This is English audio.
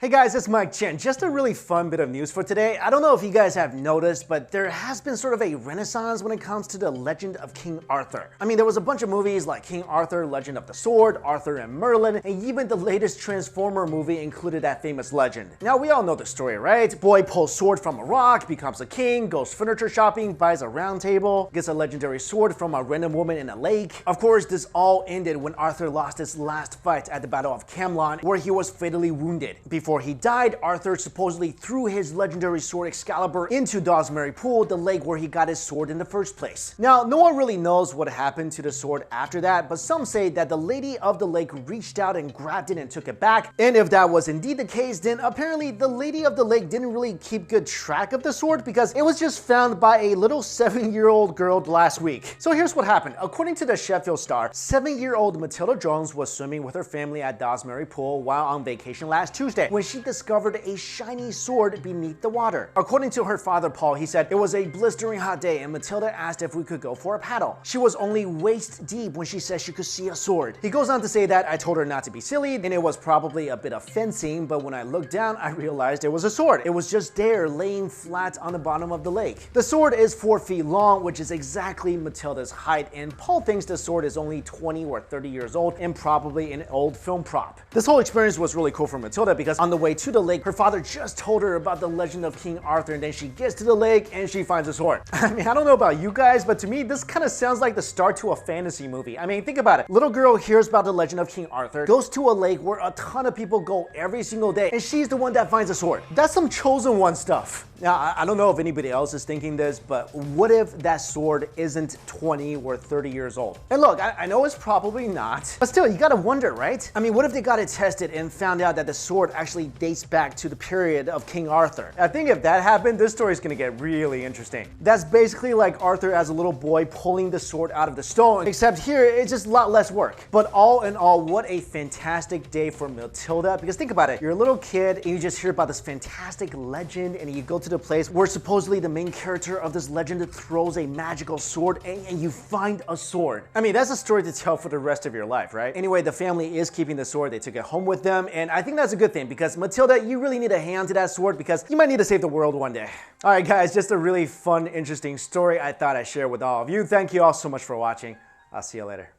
Hey guys, it's Mikexingchen. Just a really fun bit of news for today. I don't know if you guys have noticed, but there has been sort of a renaissance when it comes to the legend of King Arthur. I mean, there was a bunch of movies like King Arthur, Legend of the Sword, Arthur and Merlin, and even the latest Transformer movie included that famous legend. Now, we all know the story, right? Boy pulls sword from a rock, becomes a king, goes furniture shopping, buys a round table, gets a legendary sword from a random woman in a lake. Of course, this all ended when Arthur lost his last fight at the Battle of Camelot, where he was fatally wounded. Before he died, Arthur supposedly threw his legendary sword Excalibur into Dozmary Pool, the lake where he got his sword in the first place. Now, no one really knows what happened to the sword after that, but some say that the lady of the lake reached out and grabbed it and took it back. And if that was indeed the case, then apparently the lady of the lake didn't really keep good track of the sword because it was just found by a little 7-year-old girl last week. So here's what happened. According to the Sheffield Star, 7-year-old Matilda Jones was swimming with her family at Dozmary Pool while on vacation last Tuesday when she discovered a shiny sword beneath the water. According to her father Paul, he said, "It was a blistering hot day and Matilda asked if we could go for a paddle. She was only waist deep when she said she could see a sword." He goes on to say that, "I told her not to be silly and it was probably a bit of fencing, but when I looked down, I realized it was a sword. It was just there laying flat on the bottom of the lake." The sword is 4 feet long, which is exactly Matilda's height, and Paul thinks the sword is only 20 or 30 years old and probably an old film prop. This whole experience was really cool for Matilda because on the way to the lake, her father just told her about the legend of King Arthur, and then she gets to the lake and she finds a sword. I mean, I don't know about you guys, but to me, this kind of sounds like the start to a fantasy movie. I mean, think about it. Little girl hears about the legend of King Arthur, goes to a lake where a ton of people go every single day, and she's the one that finds a sword. That's some chosen one stuff. Now, I don't know if anybody else is thinking this, but what if that sword isn't 20 or 30 years old? And look, I know it's probably not, but still, you gotta wonder, right? I mean, what if they got it tested and found out that the sword actually dates back to the period of King Arthur? I think if that happened, this story is gonna get really interesting. That's basically like Arthur as a little boy pulling the sword out of the stone, except here, it's just a lot less work. But all in all, what a fantastic day for Matilda, because think about it, you're a little kid and you just hear about this fantastic legend and you go to the place where supposedly the main character of this legend throws a magical sword and you find a sword. I mean, that's a story to tell for the rest of your life, right? Anyway, the family is keeping the sword. They took it home with them, and I think that's a good thing because Matilda, you really need to hang on to that sword because you might need to save the world one day. All right, guys, just a really fun, interesting story I thought I'd share with all of you. Thank you all so much for watching. I'll see you later.